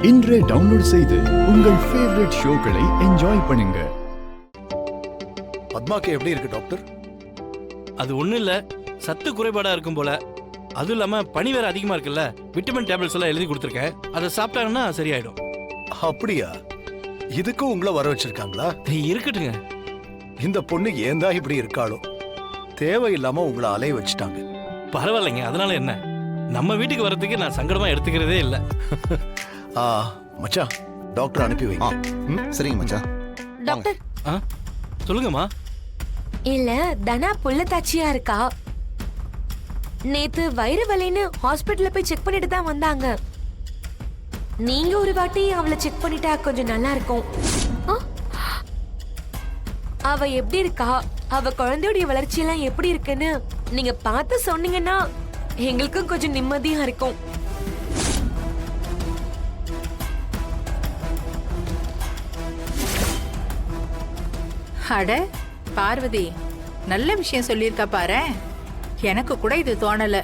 இன்றே டவுன்லோட் செய்து உங்கள் ஃபேவரட் ஷோக்களை என்ஜாய் பண்ணுங்க. பத்மாக்கு எப்படி இருக்கு டாக்டர்? அது ஒண்ணும் இல்ல, சத்து குறைபாடா இருக்கும் போல. அதுவும் இல்லாம பனி வேற அதிகமா இருக்குல்ல, விட்டமின் டேப்லெட்ஸ் எல்லாம் எழுதி கொடுத்துருக்கேன். அதை சாப்பிட்டாங்கன்னா சரியாயிடும். அப்படியா? இதுக்கும் உங்களை வர வச்சிருக்காங்களா? இருக்கட்டுங்க. இந்த பொண்ணு ஏன் தான் இப்படி இருக்காளோ, தேவையில்லாம உங்களை அலைய வச்சுட்டாங்க. பரவாயில்லைங்க, அதனால என்ன, நம்ம வீட்டுக்கு வர்றதுக்கு நான் சங்கடமா எடுத்துக்கிறதே இல்ல. மச்சான், டாக்டர் அனுப்பி வைங்க. சரிங்க மச்சான். டாக்டர் சொல்லுங்கம்மா. இல்ல, தனா புள்ளத்தாச்சியா இருக்கா. நேத்து வயிறு வலின்னு ஹாஸ்பிடல்ல போய் செக் பண்ணிட்டு தான் வந்தாங்க. நீங்க ஒரு வாட்டி அவளை செக் பண்ணிட்டா கொஞ்சம் நல்லா இருக்கும். அவ எப்படி இருக்கா, அவ குழந்தையுடைய வளர்ச்சி எல்லாம் எப்படி இருக்குன்னு நீங்க பார்த்து சொன்னீங்கன்னா எங்களுக்கும் கொஞ்சம் நிம்மதியா இருக்கும். அட பார்வதி, நல்ல விஷயம் சொல்லியிருக்கா பாரு. எனக்கு கூட இது தோணல.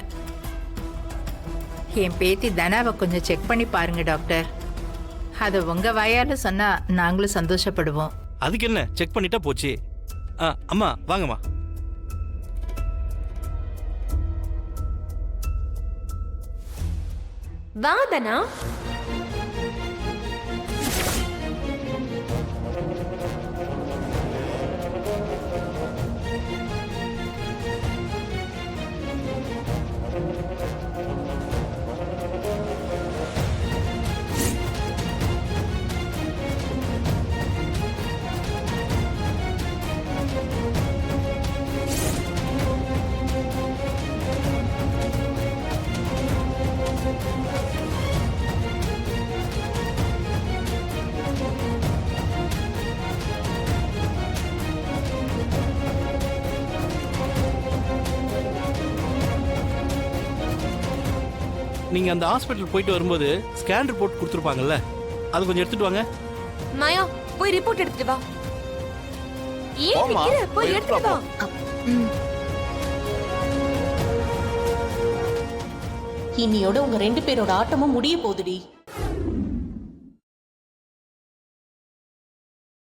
என் பேத்தி தனாவை கொஞ்சம் செக் பண்ணி பாருங்க டாக்டர். அதை உங்க வாயால சொன்னா நாங்களும் சந்தோஷப்படுவோம். அதுக்கு என்ன, செக் பண்ணிட்டா போச்சு. அம்மா வாங்கம்மா. வா தனா. நீங்க அந்த ஹாஸ்பிட்டல் போயிட்டு வரும்போது ஸ்கேன் ரிப்போர்ட் கொடுத்துருப்பாங்கல்ல, அது கொஞ்சம் எடுத்துட்டு வாங்க. மாயா, போய் ரிப்போர்ட் எடுத்துட்டு வா. ஏன் நிக்கிற? போய் எடுத்துட்டு வா. இன்னியோட உங்க 2 பேரோட ஆட்டமும் முடிய போகுதுடி.